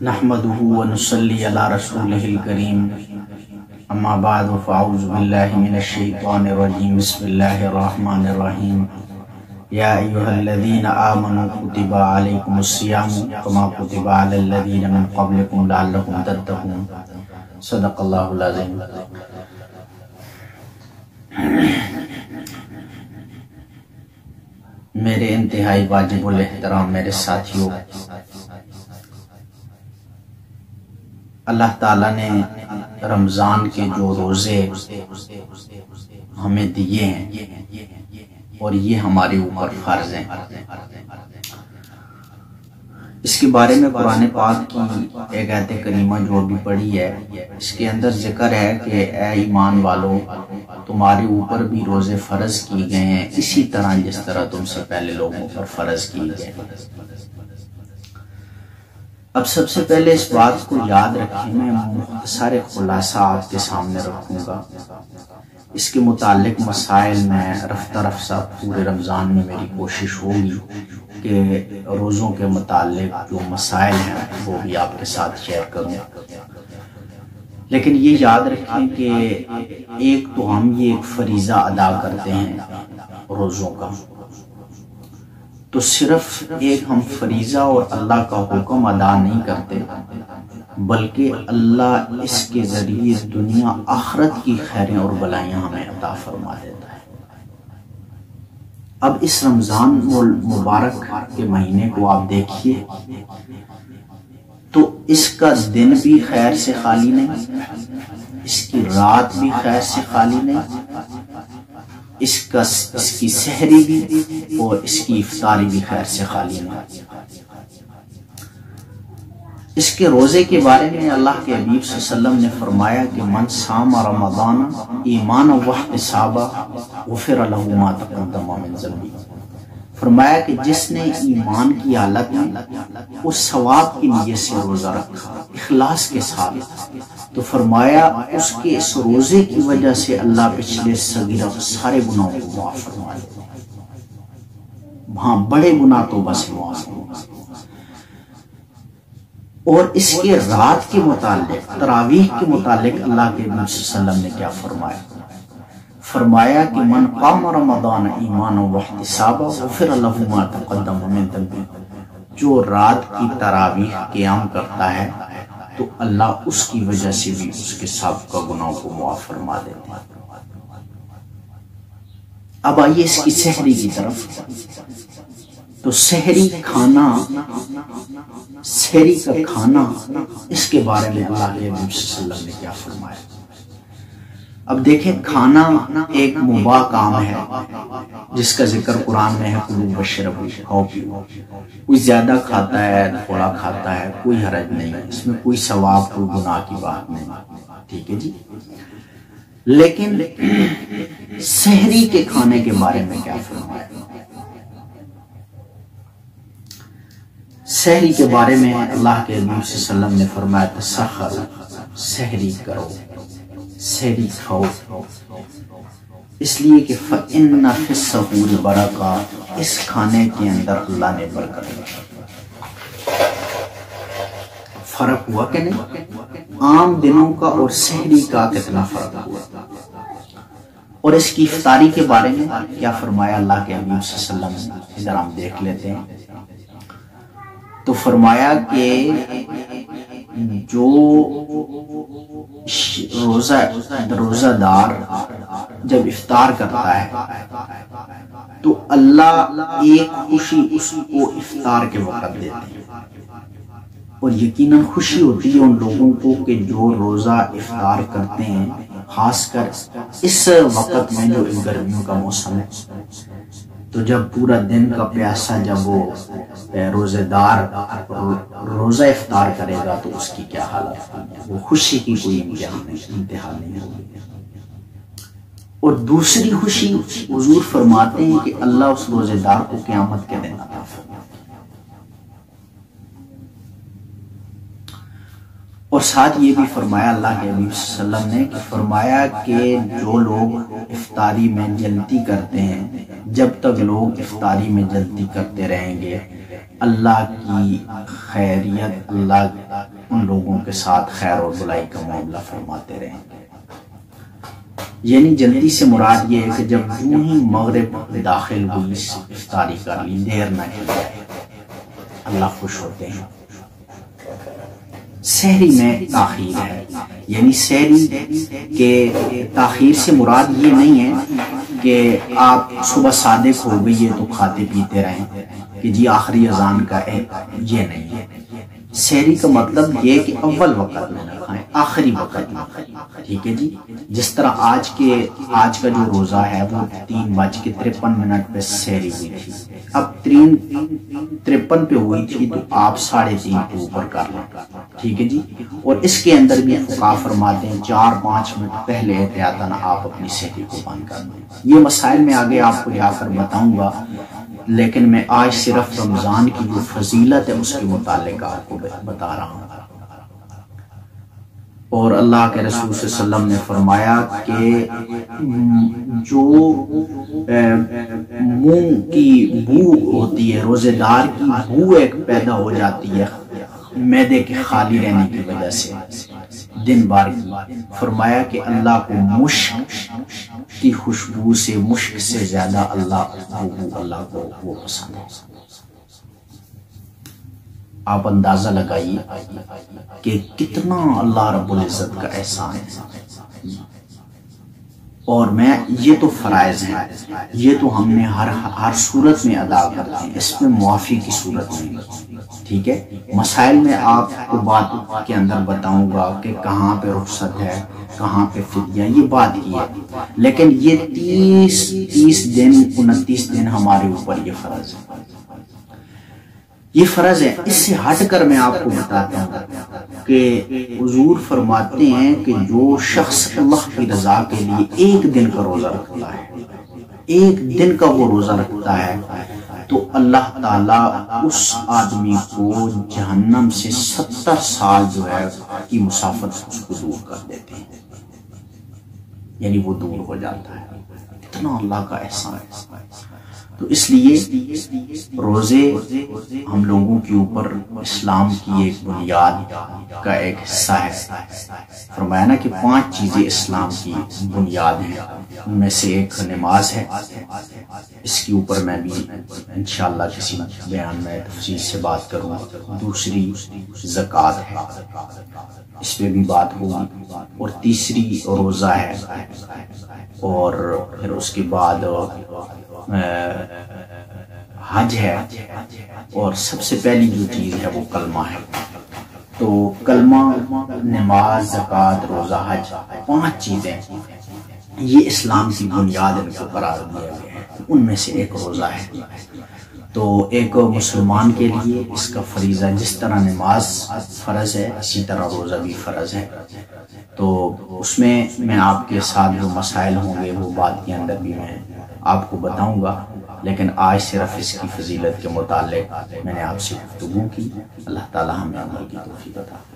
نحمده ونصلي على رسوله الكريم اما بعد فاعوذ بالله من الشيطان الرجيم بسم الله الرحمن الرحيم يا ايها الذين امنوا كتب عليكم الصيام كما كتب على الذين من قبلكم لعلكم تتقون صدق الله العظيم۔ میرے انتہائی واجب الاحترام میرے ساتھیوں، اللہ تعالیٰ نے رمضان کے جو روزے ہمیں دیے ہیں اور یہ ہمارے اوپر فرض ہیں، اس کے بارے میں قرآن پاک کی ایک آیت کریمہ جو ابھی پڑھی ہے، اس کے اندر ذکر ہے کہ اے ایمان والو، تمہارے اوپر بھی روزے فرض کیے گئے ہیں اسی طرح جس طرح تم سے پہلے لوگوں پر فرض کیے گئے۔ اب سب سے پہلے اس بات کو یاد رکھیں، میں مختصر خلاصہ آپ کے سامنے رکھوں گا، اس کے متعلق مسائل میں رفتہ رفتہ پورے رمضان میں میری کوشش ہوگی کہ روزوں کے متعلق جو مسائل ہیں وہ بھی آپ کے ساتھ شیئر کروں، لیکن یہ یاد رکھیں کہ ایک تو ہم یہ ایک فریضہ ادا کرتے ہیں روزوں کا، تو صرف ایک ہم فریضہ اور اللہ کا حکم ادا نہیں کرتے، بلکہ اللہ اس کے ذریعے دنیا آخرت کی خیریں اور بلائیاں ہمیں عطا فرما دیتا ہے۔ اب اس رمضان مبارک کے مہینے کو آپ دیکھیے تو اس کا دن بھی خیر سے خالی نہیں، اس کی رات بھی خیر سے خالی نہیں، اس کی سحری بھی اور اس کی افطاری بھی خیر سے خالی نہیں۔ اس کے روزے کے بارے میں اللہ کے حبیب صلی اللہ علیہ وسلم نے فرمایا کہ من صام رمضان ایمانا واحتسابا غفر له ما تقدم من ذنبه، فرمایا کہ جس نے ایمان کی حالت میں اس ثواب کی نیت سے روزہ رکھا اخلاص کے ساتھ، تو فرمایا اس کے اس روزے کی وجہ سے اللہ پچھلے صغیرہ سارے گناہوں کو معاف فرما دے، ہاں بڑے گناہ تو بس معاف ہو۔ اور اس کے رات کے متعلق تراویح کے متعلق اللہ کے نبی صلی اللہ علیہ وسلم نے کیا فرمایا؟ فرمایا کہ من قام رمضان ایمانا واحتسابا غفر له ما تقدم من ذنبه، جو رات کی تراویح قیام کرتا ہے تو اللہ اس کی وجہ سے بھی اس کے سابقہ گناہوں کو معاف فرما دیتے ہیں۔ اب آئیے اس کی سحری کی طرف، تو سحری کا کھانا اس کے بارے میں اللہ کے نبی صلی اللہ علیہ وسلم نے کیا فرمایا؟ اب دیکھیں، کھانا ایک مباح کام ہے جس کا ذکر قرآن میں ہے، کلوا واشربوا، کھاؤ پیو، کوئی زیادہ کھاتا ہے تھوڑا کھاتا ہے کوئی حرج نہیں، اس میں کوئی ثواب کوئی گناہ کی بات نہیں، ٹھیک ہے جی۔ لیکن سحری کے کھانے کے بارے میں کیا فرمایا؟ سحری کے بارے میں اللہ کے نبی صلی اللہ علیہ وسلم نے فرمایا تسحر، سحری کرو، سحری کھاؤ، اس لیے کہ فَإِنَّ فِي السَّحُورِ بَرَکَةً، اس کھانے کے اندر اللہ نے برکت رکھی۔ فرق ہوا کہ نہیں؟ عام دنوں کا اور سحری کا کتنا فرق ہوا؟ اور اس کی افطاری کے بارے میں کیا فرمایا اللہ کے حبیب صلی اللہ علیہ وسلم نے؟ ادھر ہم دیکھ لیتے ہیں، تو فرمایا کہ جو روزہ دار جب افطار کرتا ہے تو اللہ ایک خوشی اس کو افطار کے وقت دیتے ہیں، اور یقیناً خوشی ہوتی ہے ان لوگوں کو کہ جو روزہ افطار کرتے ہیں، خاص کر اس وقت میں جو گرمیوں کا موسم ہے، تو جب پورا دن کا پیاسا جب وہ روزہ دار روزہ افطار کرے گا تو اس کی کیا حالت ہوگی، وہ خوشی کی کوئی انتہا نہیں ہوگی۔ اور دوسری خوشی حضور فرماتے ہیں کہ اللہ اس روزہ دار کو قیامت کے دن عطا فرمائے۔ اور ساتھ یہ بھی فرمایا اللہ کے حبیب صلی اللہ علیہ وسلم نے کہ فرمایا کہ جو لوگ افطاری میں جلدی کرتے ہیں، جب تک لوگ افطاری میں جلدی کرتے رہیں گے اللہ کی خیریت، اللہ ان لوگوں کے ساتھ خیر اور بلائی کا معاملہ فرماتے رہیں گے۔ یعنی جلدی سے مراد یہ ہے کہ جب یوں ہی مغرب داخل ہوئی افطاری کر لی، دیر نہ کی جائے، اللہ خوش ہوتے ہیں۔ سحری میں تاخیر ہے، یعنی سحری کے تاخیر سے مراد یہ نہیں ہے کہ آپ صبح صادق ہو گئی ہے تو کھاتے پیتے رہیں کہ جی آخری اذان کا ہے، یہ نہیں ہے۔ سحری کا مطلب یہ کہ اول وقت میں نہ کھائیں، آخری وقت میں کھائیں، ٹھیک ہے جی۔ جس طرح آج کا جو روزہ ہے وہ 3:53 پہ سحری ہوئی تھی، اب 3:53 پہ ہوئی تھی تو آپ 3:30 کے اوپر کر لیں، ٹھیک ہے جی۔ اور اس کے اندر بھی فقہا فرماتے ہیں 4-5 منٹ پہلے احتیاطاً آپ اپنی سحری کو بند کر دیں۔ یہ مسائل میں آگے آپ کو جا کر بتاؤں گا، لیکن میں آج صرف رمضان کی جو فضیلت ہے اس کے متعلق آپ کو بتا رہا ہوں۔ اور اللہ کے رسول صلی اللہ علیہ وسلم نے فرمایا کہ جو منہ کی بو ہوتی ہے، روزے دار کی بو ایک پیدا ہو جاتی ہے معدے کے خالی رہنے کی وجہ سے دن بار کی، فرمایا کہ اللہ کو مشک کی خوشبو سے، مشک سے زیادہ اللہ کو وہ پسند ہے۔ آپ اندازہ لگائیے کہ کتنا اللہ رب العزت کا احسان ہے۔ اور یہ تو فرائض ہیں، یہ تو ہم نے ہر صورت میں ادا کرتے ہیں، اس میں معافی کی صورت نہیں، ٹھیک ہے۔ مسائل میں آپ کو بات کے اندر بتاؤں گا کہ کہاں پہ رخصت ہے، کہاں پہ فدیہ، یہ بات کی ہے، لیکن یہ 30 دن 29 دن ہمارے اوپر یہ فرض ہے، یہ فرض ہے۔ اس سے ہٹ کر میں آپ کو بتاتا ہوں کہ حضور فرماتے ہیں کہ جو شخص اللہ کی رضا کے لیے ایک دن کا روزہ رکھتا ہے، ایک دن کا وہ روزہ رکھتا ہے، تو اللہ تعالیٰ اس آدمی کو جہنم سے 70 سال جو ہے کی مسافت اس کو دور کر دیتے ہیں، یعنی وہ دور ہو جاتا ہے۔ اتنا اللہ کا احسان ہے۔ تو اس لیے روزے ہم لوگوں کے اوپر اسلام کی ایک بنیاد کا ایک حصہ ہے۔ فرمایا نا کہ 5 چیزیں اسلام کی بنیاد ہیں، ان میں سے ایک نماز ہے، اس کے اوپر میں بھی انشاءاللہ کسی بیان میں تفصیل سے بات کروں گا۔ دوسری زکوٰۃ ہے، اس پہ بھی بات ہوگی، اور تیسری روزہ ہے، اور پھر اس کے بعد حج ہے، اور سب سے پہلی جو چیز ہے وہ کلمہ ہے۔ تو کلمہ، نماز، زکوٰۃ، روزہ، حج، 5 چیزیں یہ اسلام کی بنیاد ان کو قرار دیا گیا ہے، ان میں سے ایک روزہ ہے۔ تو ایک مسلمان کے لیے اس کا فریضہ، جس طرح نماز فرض ہے اسی طرح روزہ بھی فرض ہے۔ تو اس میں آپ کے ساتھ جو مسائل ہوں گے وہ بات کے اندر بھی میں آپ کو بتاؤں گا، لیکن آج صرف اس کی فضیلت کے متعلق میں نے آپ سے گفتگو کی۔ اللہ تعالی ہمیں عمل کی توفیق عطا فرمائے۔